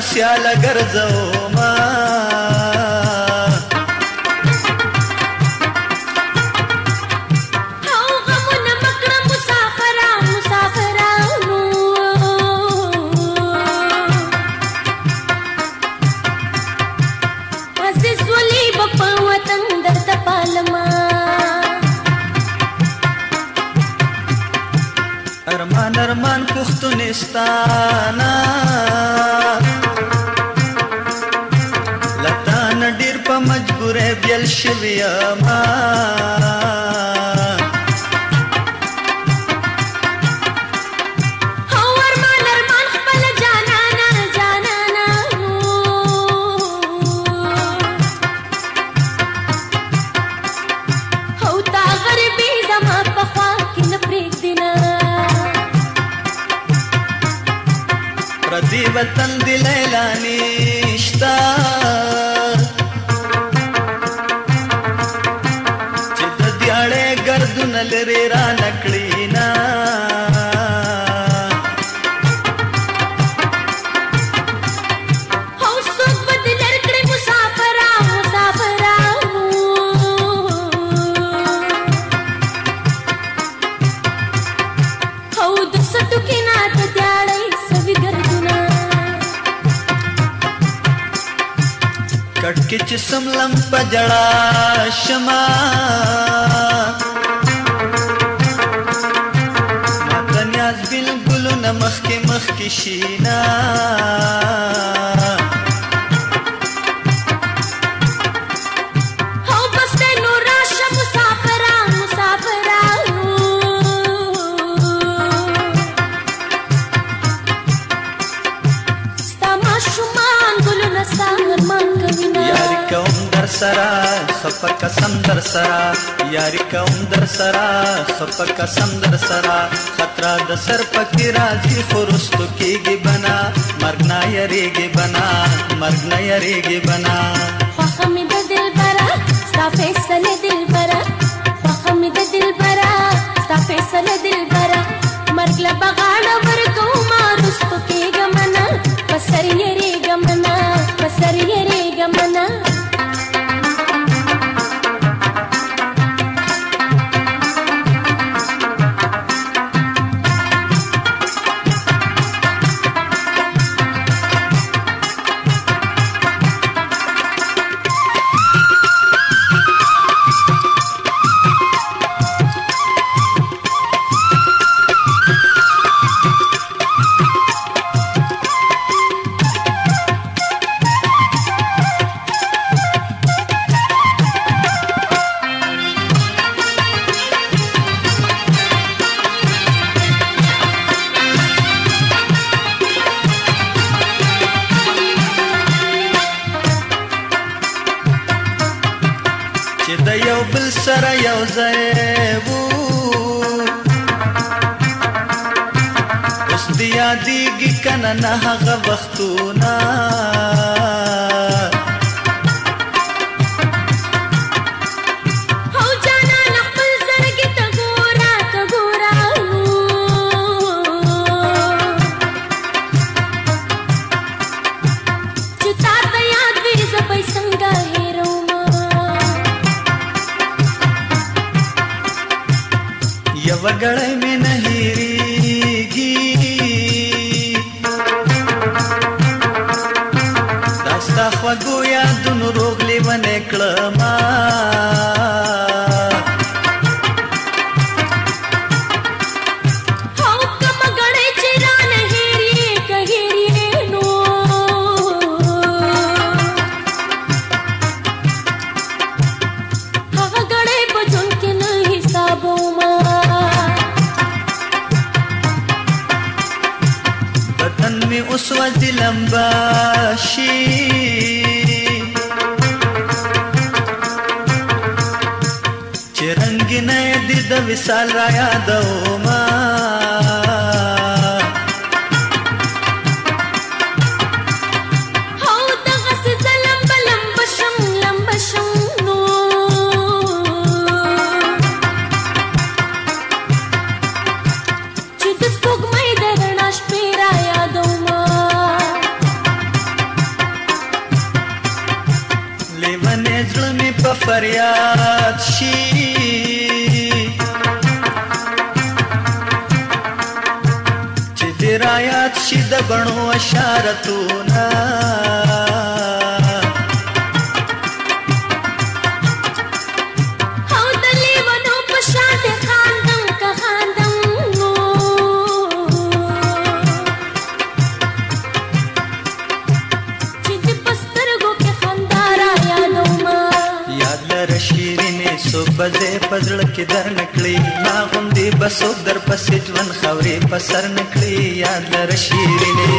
سیاله ګرځوما ارمان ارمان پښتونستانا لتان ډیر په مجبورې بیل شوی ما پردی وطن دی لیلا نشتا چې د دیاړې ګردون لري را نکړینا کټ کې چې سملم پجړا شما ماته نیاز بالکل نمخ کې مخ کې شینا سرا خپ قسم در سرا یاری کوم در سرا خپ قسم در سرا خطر د سر پکې راځي خورستو کېږي بنا مرګ نه یریږي بنا مرګ نه یریږي بنا خوخه مې د دل برا ستا فیصله دل برا خوخه مې د دل برا ستا فیصله دل برا مرګ له بغاړه ورکوم رستو کېږي منا پسر یریږي منا پسر یریږي منا چې د یو بل سره یو ځای وو اوس دې یادېږي کنه نه هغه وختونه یو غړی مې نه هېرېږي دا ستا خوږو یادونو روغ لیونی کړمه اوس وځي لمبا شي چې رنګینه دې د وصال را یادوما فریاد شي چې دې رایاد شي د بڼو اشارتونه بزې پزړه کې در نکړي ما غوندې بسوک در پسې ژوند خاورې په سر نکړي یاد لره شیرینې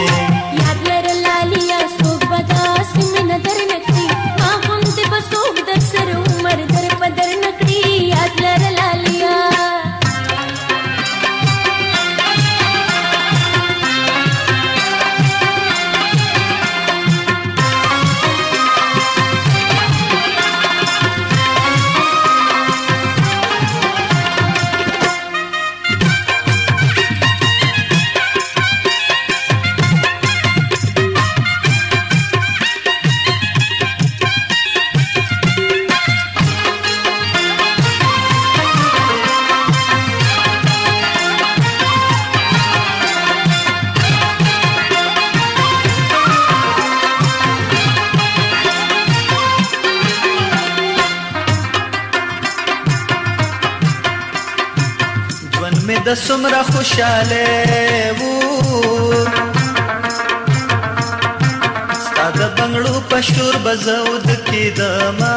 یاد لره لالیا څوک به داسې مینه در نکړي ما غوندې بسوک در سره عمر در په در نکړي یاد لره لالیا د څومره خوشاله وو ستا د بنګړو په شور به زه ود کېدمه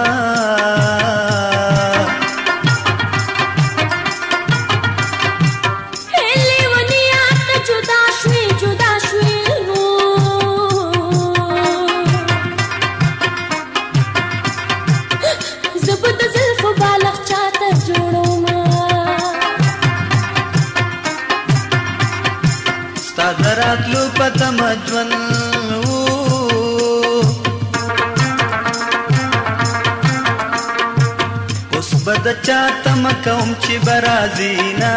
دراتلو پته مجون اوس به د چا تمه کوم چې به راځي نه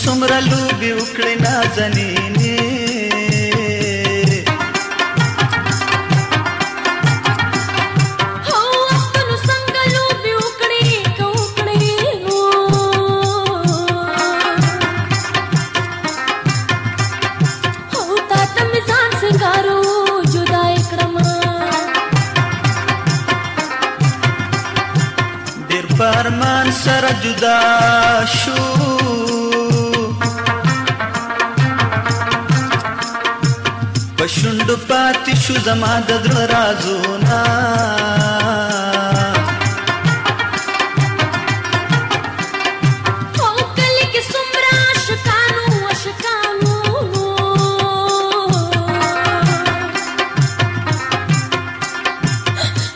څومره لوبې وکړې نازنینې هو وختونو څنګه لوبې وکړې که وکړې هو تا ته مې ځان سنګارو جدا یې کړمه ډېر په ارمان سره جدا شو شونډو پاتې شو زما د زړه رازونه هو کلي کې څومره عاشقانو عاشقانو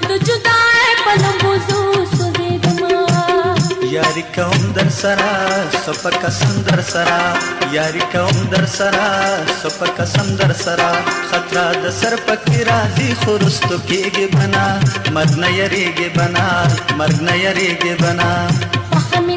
د جدای په لمبو زه سوځېدمه یاري کوم در سره څه په قسم در سره یاري کوم در سره څه په قسم در سره خطره د سر پکې راځي خو رستو کېږي بنا مرګ نه یریږي بنا مرګ نه یریږي بنا خوښه مې